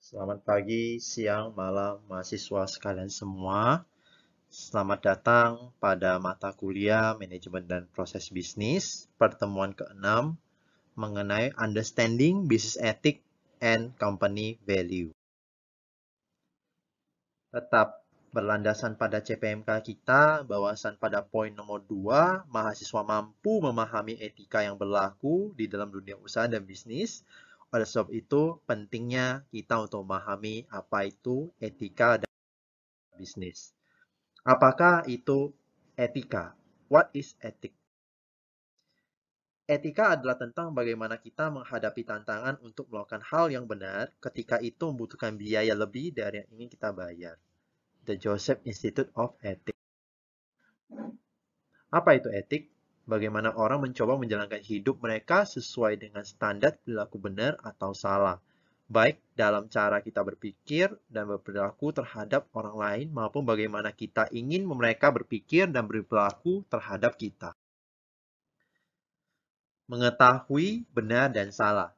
Selamat pagi, siang, malam, mahasiswa sekalian semua. Selamat datang pada mata kuliah Manajemen dan Proses Bisnis, pertemuan ke-6 mengenai Understanding Business Ethics and Company Value. Tetap berlandasan pada CPMK kita, bahwasan pada poin nomor 2, mahasiswa mampu memahami etika yang berlaku di dalam dunia usaha dan bisnis. Oleh sebab itu, pentingnya kita untuk memahami apa itu etika dan bisnis. Apakah itu etika? What is ethics? Etika adalah tentang bagaimana kita menghadapi tantangan untuk melakukan hal yang benar ketika itu membutuhkan biaya lebih dari yang ingin kita bayar. The Joseph Institute of Ethics. Apa itu etik? Bagaimana orang mencoba menjalankan hidup mereka sesuai dengan standar perilaku benar atau salah, baik dalam cara kita berpikir dan berperilaku terhadap orang lain maupun bagaimana kita ingin mereka berpikir dan berperilaku terhadap kita. Mengetahui benar dan salah.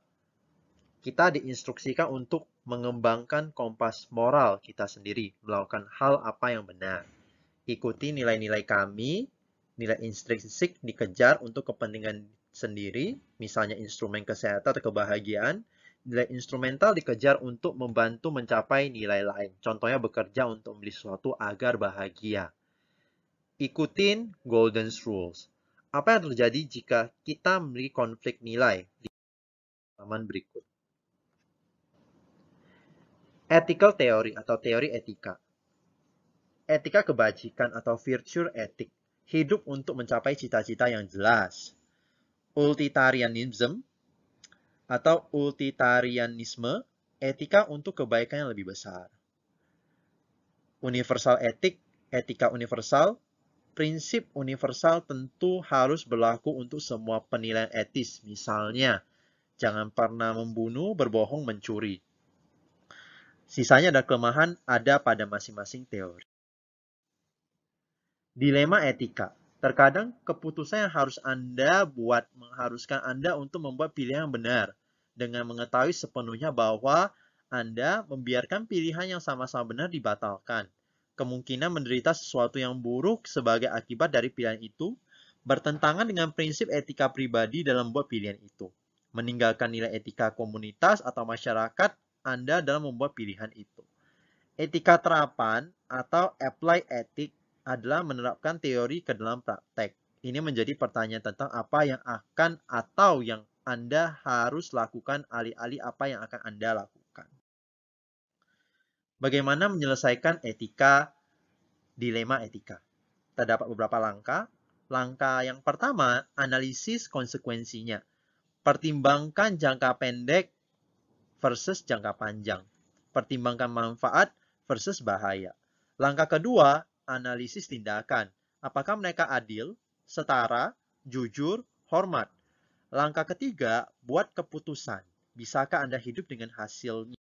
Kita diinstruksikan untuk mengembangkan kompas moral kita sendiri, melakukan hal apa yang benar. Ikuti nilai-nilai kami, nilai intrinsik dikejar untuk kepentingan sendiri, misalnya instrumen kesehatan atau kebahagiaan. Nilai instrumental dikejar untuk membantu mencapai nilai lain. Contohnya bekerja untuk membeli sesuatu agar bahagia. Ikutin Golden Rules. Apa yang terjadi jika kita memiliki konflik nilai? Di halaman berikut. Ethical theory atau teori etika. Etika kebajikan atau virtue ethic. Hidup untuk mencapai cita-cita yang jelas. Utilitarianism atau utilitarianisme, etika untuk kebaikan yang lebih besar. Universal ethic, etika universal, prinsip universal tentu harus berlaku untuk semua penilaian etis. Misalnya, jangan pernah membunuh, berbohong, mencuri. Sisanya ada kelemahan ada pada masing-masing teori. Dilema etika. Terkadang keputusan yang harus Anda buat mengharuskan Anda untuk membuat pilihan yang benar dengan mengetahui sepenuhnya bahwa Anda membiarkan pilihan yang sama-sama benar dibatalkan. Kemungkinan menderita sesuatu yang buruk sebagai akibat dari pilihan itu bertentangan dengan prinsip etika pribadi dalam membuat pilihan itu. Meninggalkan nilai etika komunitas atau masyarakat Anda dalam membuat pilihan itu. Etika terapan atau apply ethic adalah menerapkan teori ke dalam praktek. Ini menjadi pertanyaan tentang apa yang akan atau yang Anda harus lakukan alih-alih apa yang akan Anda lakukan. Bagaimana menyelesaikan dilema etika? Terdapat beberapa langkah. Langkah yang pertama, analisis konsekuensinya. Pertimbangkan jangka pendek versus jangka panjang. Pertimbangkan manfaat versus bahaya. Langkah kedua, analisis tindakan. Apakah mereka adil, setara, jujur, hormat? Langkah ketiga, buat keputusan. Bisakah Anda hidup dengan hasilnya?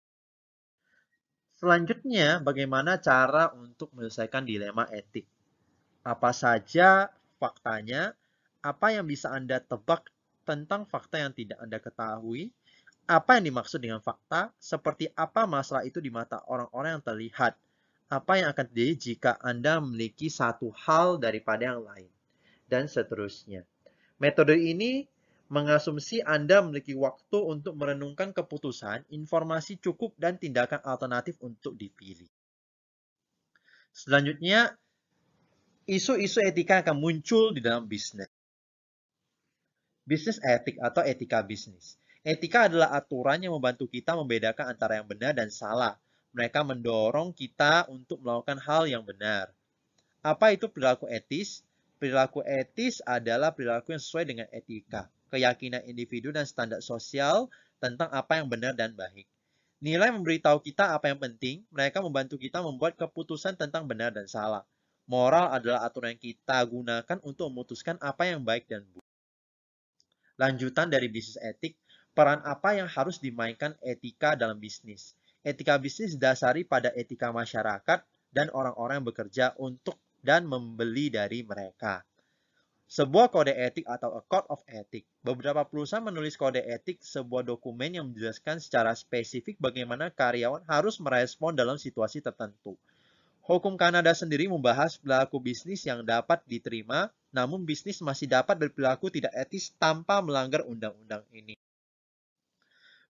Selanjutnya, bagaimana cara untuk menyelesaikan dilema etik? Apa saja faktanya? Apa yang bisa Anda tebak tentang fakta yang tidak Anda ketahui? Apa yang dimaksud dengan fakta? Seperti apa masalah itu di mata orang-orang yang terlihat? Apa yang akan terjadi jika Anda memiliki satu hal daripada yang lain? Dan seterusnya. Metode ini mengasumsi Anda memiliki waktu untuk merenungkan keputusan, informasi cukup, dan tindakan alternatif untuk dipilih. Selanjutnya, isu-isu etika akan muncul di dalam bisnis. Bisnis etik atau etika bisnis. Etika adalah aturan yang membantu kita membedakan antara yang benar dan salah. Mereka mendorong kita untuk melakukan hal yang benar. Apa itu perilaku etis? Perilaku etis adalah perilaku yang sesuai dengan etika, keyakinan individu dan standar sosial tentang apa yang benar dan baik. Nilai memberitahu kita apa yang penting, mereka membantu kita membuat keputusan tentang benar dan salah. Moral adalah aturan yang kita gunakan untuk memutuskan apa yang baik dan buruk. Lanjutan dari bisnis etik, peran apa yang harus dimainkan etika dalam bisnis? Etika bisnis didasari pada etika masyarakat dan orang-orang yang bekerja untuk dan membeli dari mereka. Sebuah kode etik atau a code of ethic. Beberapa perusahaan menulis kode etik, sebuah dokumen yang menjelaskan secara spesifik bagaimana karyawan harus merespon dalam situasi tertentu. Hukum Kanada sendiri membahas perilaku bisnis yang dapat diterima, namun bisnis masih dapat berperilaku tidak etis tanpa melanggar undang-undang ini.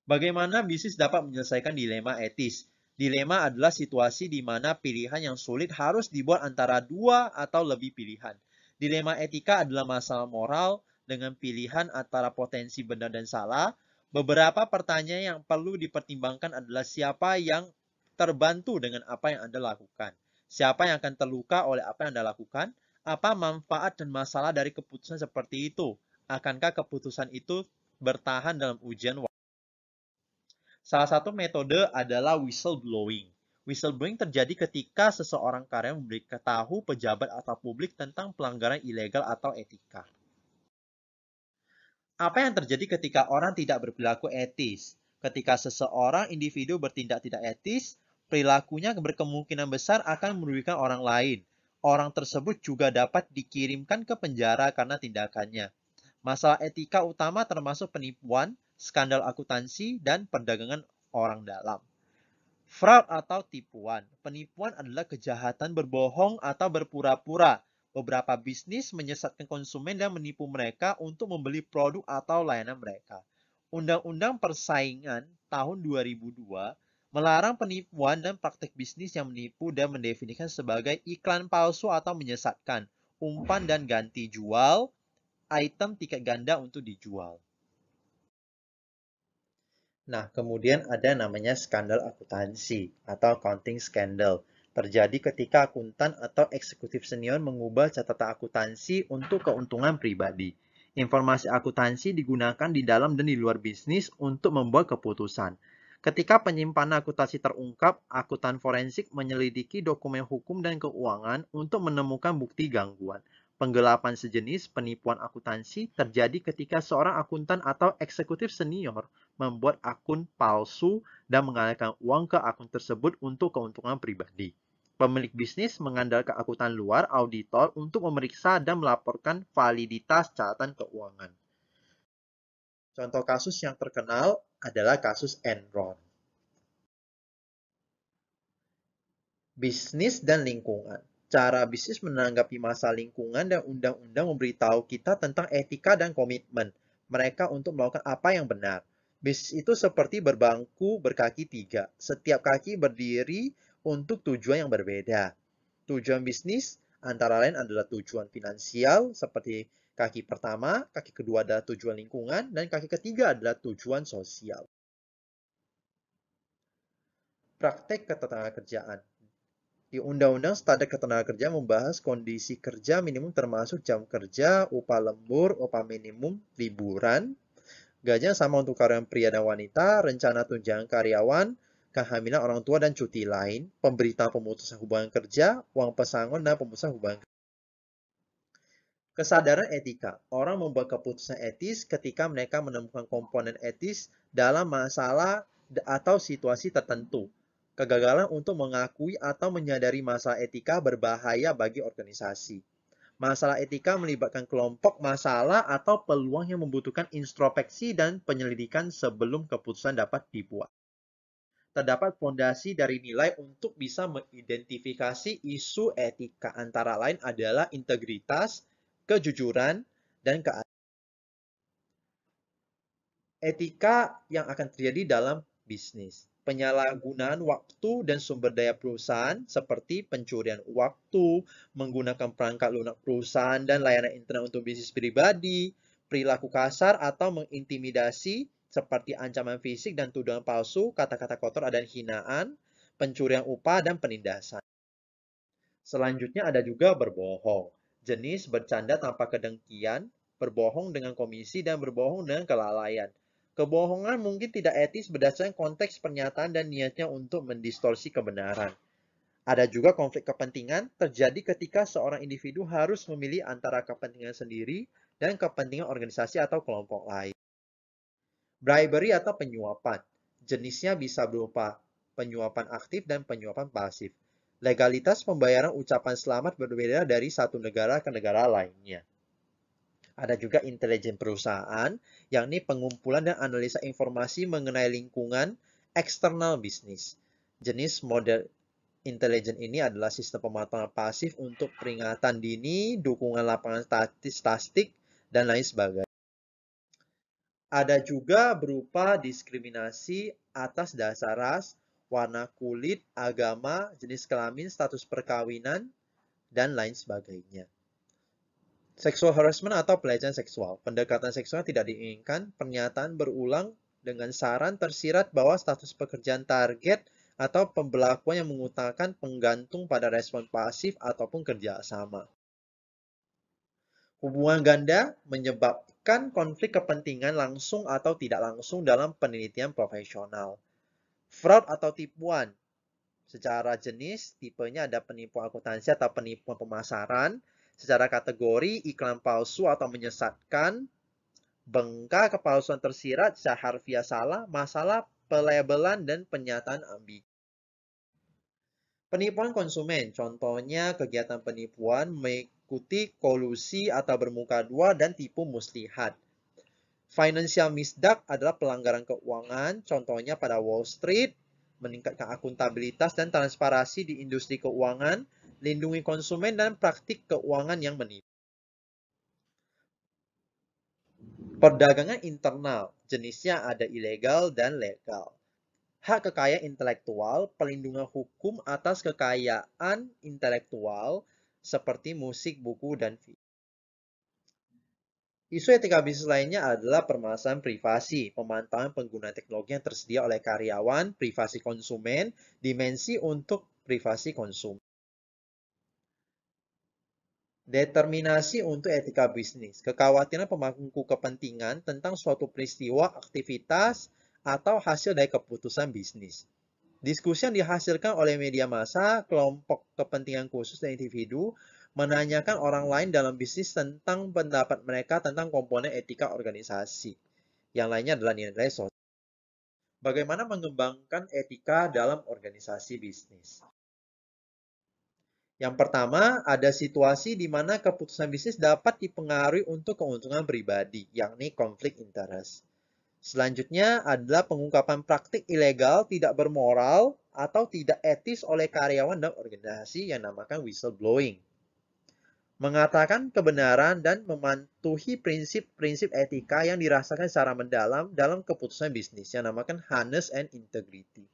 Bagaimana bisnis dapat menyelesaikan dilema etis? Dilema adalah situasi di mana pilihan yang sulit harus dibuat antara dua atau lebih pilihan. Dilema etika adalah masalah moral dengan pilihan antara potensi benar dan salah. Beberapa pertanyaan yang perlu dipertimbangkan adalah siapa yang terbantu dengan apa yang Anda lakukan. Siapa yang akan terluka oleh apa yang Anda lakukan? Apa manfaat dan masalah dari keputusan seperti itu? Akankah keputusan itu bertahan dalam ujian? Salah satu metode adalah whistleblowing. Whistleblowing terjadi ketika seseorang karyawan memberitahu pejabat atau publik tentang pelanggaran ilegal atau etika. Apa yang terjadi ketika orang tidak berperilaku etis? Ketika seseorang individu bertindak tidak etis, perilakunya berkemungkinan besar akan merugikan orang lain. Orang tersebut juga dapat dikirimkan ke penjara karena tindakannya. Masalah etika utama termasuk penipuan, skandal akuntansi, dan perdagangan orang dalam. Fraud atau tipuan. Penipuan adalah kejahatan berbohong atau berpura-pura. Beberapa bisnis menyesatkan konsumen dan menipu mereka untuk membeli produk atau layanan mereka. Undang-Undang Persaingan tahun 2002 melarang penipuan dan praktek bisnis yang menipu dan mendefinisikan sebagai iklan palsu atau menyesatkan, umpan dan ganti jual, item tiket ganda untuk dijual. Nah, kemudian ada namanya skandal akuntansi atau accounting scandal. Terjadi ketika akuntan atau eksekutif senior mengubah catatan akuntansi untuk keuntungan pribadi. Informasi akuntansi digunakan di dalam dan di luar bisnis untuk membuat keputusan. Ketika penyimpanan akuntansi terungkap, akuntan forensik menyelidiki dokumen hukum dan keuangan untuk menemukan bukti gangguan. Penggelapan sejenis penipuan akuntansi terjadi ketika seorang akuntan atau eksekutif senior membuat akun palsu dan mengalihkan uang ke akun tersebut untuk keuntungan pribadi. Pemilik bisnis mengandalkan akuntan luar auditor untuk memeriksa dan melaporkan validitas catatan keuangan. Contoh kasus yang terkenal adalah kasus Enron. Bisnis dan lingkungan. Cara bisnis menanggapi masalah lingkungan dan undang-undang memberitahu kita tentang etika dan komitmen mereka untuk melakukan apa yang benar. Bisnis itu seperti berbangku berkaki tiga. Setiap kaki berdiri untuk tujuan yang berbeda. Tujuan bisnis antara lain adalah tujuan finansial seperti kaki pertama, kaki kedua adalah tujuan lingkungan, dan kaki ketiga adalah tujuan sosial. Praktek ketenagakerjaan. Di Undang-Undang Standar Ketenagakerjaan membahas kondisi kerja minimum termasuk jam kerja, upah lembur, upah minimum, liburan, gaji yang sama untuk karyawan pria dan wanita, rencana tunjangan karyawan, kehamilan orang tua dan cuti lain, pemberitaan pemutusan hubungan kerja, uang pesangon dan pemutusan hubungan kerja. Kesadaran etika. Orang membuat keputusan etis ketika mereka menemukan komponen etis dalam masalah atau situasi tertentu. Kegagalan untuk mengakui atau menyadari masalah etika berbahaya bagi organisasi. Masalah etika melibatkan kelompok masalah atau peluang yang membutuhkan introspeksi dan penyelidikan sebelum keputusan dapat dibuat. Terdapat fondasi dari nilai untuk bisa mengidentifikasi isu etika, antara lain adalah integritas, kejujuran, dan keadilan. Etika yang akan terjadi dalam bisnis. Penyalahgunaan waktu dan sumber daya perusahaan seperti pencurian waktu, menggunakan perangkat lunak perusahaan dan layanan internet untuk bisnis pribadi, perilaku kasar atau mengintimidasi seperti ancaman fisik dan tuduhan palsu, kata-kata kotor dan hinaan, pencurian upah dan penindasan. Selanjutnya ada juga berbohong. Jenis bercanda tanpa kedengkian, berbohong dengan komisi, dan berbohong dengan kelalaian. Kebohongan mungkin tidak etis berdasarkan konteks pernyataan dan niatnya untuk mendistorsi kebenaran. Ada juga konflik kepentingan terjadi ketika seorang individu harus memilih antara kepentingan sendiri dan kepentingan organisasi atau kelompok lain. Bribery atau penyuapan. Jenisnya bisa berupa penyuapan aktif dan penyuapan pasif. Legalitas pembayaran ucapan selamat berbeda dari satu negara ke negara lainnya. Ada juga intelijen perusahaan, yakni pengumpulan dan analisa informasi mengenai lingkungan eksternal bisnis. Jenis model intelijen ini adalah sistem pemantauan pasif untuk peringatan dini, dukungan lapangan statistik, dan lain sebagainya. Ada juga berupa diskriminasi atas dasar ras, warna kulit, agama, jenis kelamin, status perkawinan, dan lain sebagainya. Sexual harassment atau pelecehan seksual. Pendekatan seksual tidak diinginkan, pernyataan berulang dengan saran tersirat bahwa status pekerjaan target atau pembelakuan yang mengutamakan penggantung pada respon pasif ataupun kerjasama. Hubungan ganda menyebabkan konflik kepentingan langsung atau tidak langsung dalam penelitian profesional. Fraud atau tipuan. Secara jenis, tipenya ada penipuan akuntansi atau penipuan pemasaran. Secara kategori, iklan palsu atau menyesatkan. Bengkak, kepalsuan tersirat, secara harfiah salah, masalah pelabelan, dan penyataan ambigu. Penipuan konsumen, contohnya kegiatan penipuan mengikuti kolusi atau bermuka dua dan tipu muslihat. Financial misconduct adalah pelanggaran keuangan, contohnya pada Wall Street, meningkatkan akuntabilitas dan transparansi di industri keuangan, lindungi konsumen, dan praktik keuangan yang menipu. Perdagangan internal, jenisnya ada ilegal dan legal. Hak kekayaan intelektual, pelindungan hukum atas kekayaan intelektual, seperti musik, buku, dan film. Isu etika bisnis lainnya adalah permasalahan privasi, pemantauan pengguna teknologi yang tersedia oleh karyawan, privasi konsumen, dimensi untuk privasi konsumen. Determinasi untuk etika bisnis, kekhawatiran pemangku kepentingan tentang suatu peristiwa, aktivitas, atau hasil dari keputusan bisnis. Diskusi yang dihasilkan oleh media massa, kelompok kepentingan khusus, dan individu menanyakan orang lain dalam bisnis tentang pendapat mereka tentang komponen etika organisasi. Yang lainnya adalah nilai sosial. Bagaimana mengembangkan etika dalam organisasi bisnis? Yang pertama, ada situasi di mana keputusan bisnis dapat dipengaruhi untuk keuntungan pribadi, yakni konflik interest. Selanjutnya adalah pengungkapan praktik ilegal, tidak bermoral, atau tidak etis oleh karyawan dan organisasi yang namakan whistleblowing. Mengatakan kebenaran dan mematuhi prinsip-prinsip etika yang dirasakan secara mendalam dalam keputusan bisnis yang namakan honest and integrity.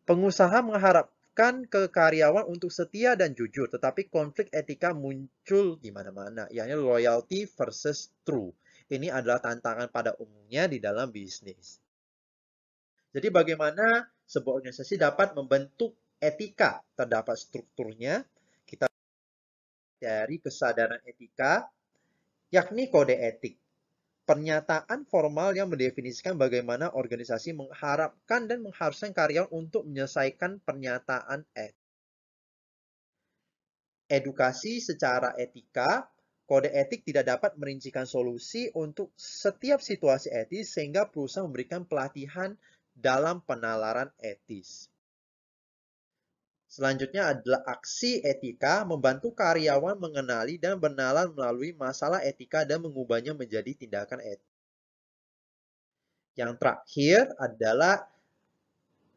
Pengusaha mengharapkan ke karyawan untuk setia dan jujur, tetapi konflik etika muncul di mana-mana, yakni loyalty versus true. Ini adalah tantangan pada umumnya di dalam bisnis. Jadi bagaimana sebuah organisasi dapat membentuk etika? Terdapat strukturnya, kita dari kesadaran etika, yakni kode etik. Pernyataan formal yang mendefinisikan bagaimana organisasi mengharapkan dan mengharuskan karyawan untuk menyelesaikan pernyataan etik. Edukasi secara etika, kode etik tidak dapat merincikan solusi untuk setiap situasi etis sehingga perusahaan memberikan pelatihan dalam penalaran etis. Selanjutnya adalah aksi etika, membantu karyawan mengenali dan bernalar melalui masalah etika dan mengubahnya menjadi tindakan etis. Yang terakhir adalah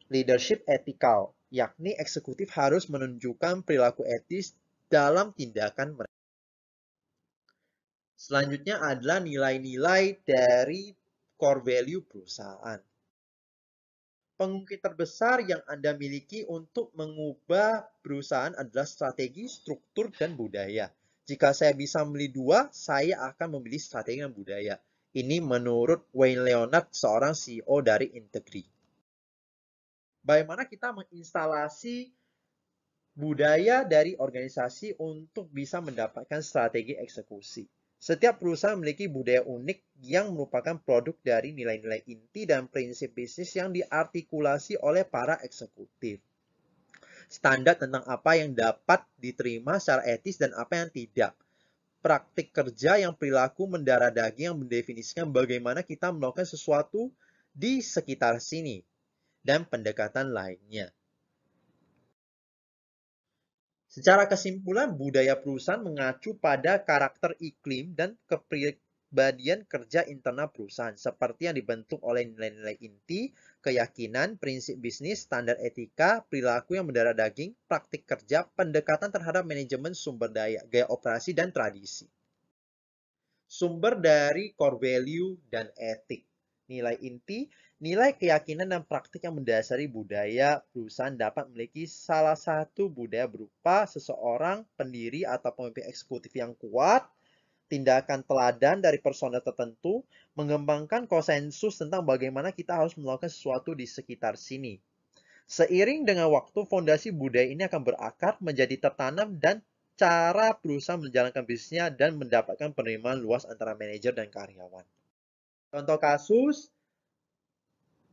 leadership ethical, yakni eksekutif harus menunjukkan perilaku etis dalam tindakan mereka. Selanjutnya adalah nilai-nilai dari core value perusahaan. Pengungkit terbesar yang Anda miliki untuk mengubah perusahaan adalah strategi, struktur, dan budaya. Jika saya bisa memilih dua, saya akan memilih strategi dan budaya. Ini menurut Wayne Leonard, seorang CEO dari Integri. Bagaimana kita menginstalasi budaya dari organisasi untuk bisa mendapatkan strategi eksekusi? Setiap perusahaan memiliki budaya unik yang merupakan produk dari nilai-nilai inti dan prinsip bisnis yang diartikulasi oleh para eksekutif. Standar tentang apa yang dapat diterima secara etis dan apa yang tidak. Praktik kerja yang perilaku mendarah daging yang mendefinisikan bagaimana kita melakukan sesuatu di sekitar sini. Dan pendekatan lainnya. Secara kesimpulan, budaya perusahaan mengacu pada karakter iklim dan kepribadian kerja internal perusahaan, seperti yang dibentuk oleh nilai-nilai inti, keyakinan, prinsip bisnis, standar etika, perilaku yang mendarah daging, praktik kerja, pendekatan terhadap manajemen sumber daya, gaya operasi, dan tradisi. Sumber dari core value dan etik. Nilai inti, nilai keyakinan dan praktik yang mendasari budaya perusahaan dapat memiliki salah satu budaya berupa seseorang, pendiri, atau pemimpin eksekutif yang kuat, tindakan teladan dari personel tertentu, mengembangkan konsensus tentang bagaimana kita harus melakukan sesuatu di sekitar sini. Seiring dengan waktu, fondasi budaya ini akan berakar, menjadi tertanam, dan cara perusahaan menjalankan bisnisnya dan mendapatkan penerimaan luas antara manajer dan karyawan. Contoh kasus,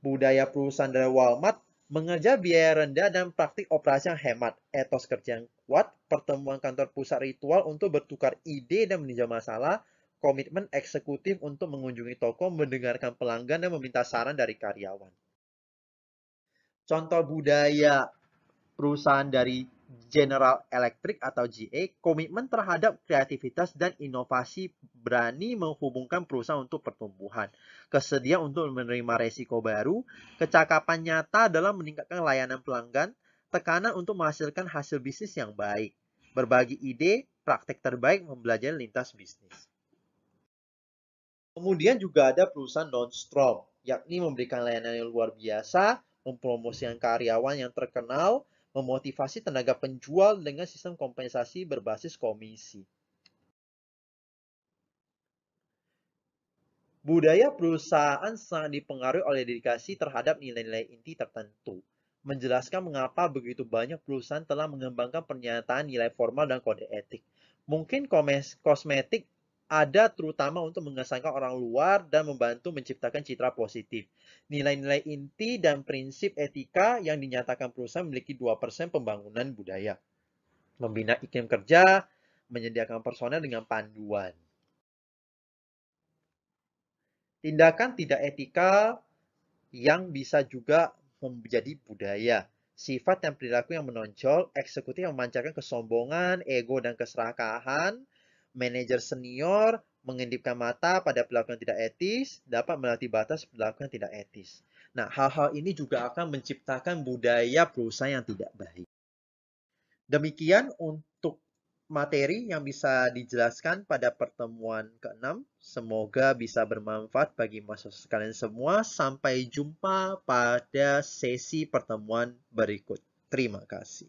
budaya perusahaan dari Walmart mengejar biaya rendah dan praktik operasi yang hemat, etos kerja yang kuat, pertemuan kantor pusat ritual untuk bertukar ide dan meninjau masalah, komitmen eksekutif untuk mengunjungi toko, mendengarkan pelanggan, dan meminta saran dari karyawan. Contoh budaya perusahaan dari General Electric atau GE, komitmen terhadap kreativitas dan inovasi, berani menghubungkan perusahaan untuk pertumbuhan, kesediaan untuk menerima resiko baru, kecakapan nyata dalam meningkatkan layanan pelanggan, tekanan untuk menghasilkan hasil bisnis yang baik, berbagi ide, praktek terbaik, mempelajari lintas bisnis. Kemudian juga ada perusahaan non-strom, yakni memberikan layanan yang luar biasa, mempromosikan karyawan yang terkenal, memotivasi tenaga penjual dengan sistem kompensasi berbasis komisi. Budaya perusahaan sangat dipengaruhi oleh dedikasi terhadap nilai-nilai inti tertentu. Menjelaskan mengapa begitu banyak perusahaan telah mengembangkan pernyataan nilai formal dan kode etik. Mungkin kosmetik ada terutama untuk mengesankan orang luar dan membantu menciptakan citra positif. Nilai-nilai inti dan prinsip etika yang dinyatakan perusahaan memiliki 2% pembangunan budaya. Membina iklim kerja, menyediakan personel dengan panduan. Tindakan tidak etika yang bisa juga menjadi budaya. Sifat dan perilaku yang menonjol, eksekutif yang memancarkan kesombongan, ego dan keserakahan, manajer senior mengintipkan mata pada perilaku yang tidak etis, dapat melatih batas perilaku yang tidak etis. Nah, hal-hal ini juga akan menciptakan budaya perusahaan yang tidak baik. Demikian untuk materi yang bisa dijelaskan pada pertemuan ke-6. Semoga bisa bermanfaat bagi mahasiswa sekalian semua. Sampai jumpa pada sesi pertemuan berikut. Terima kasih.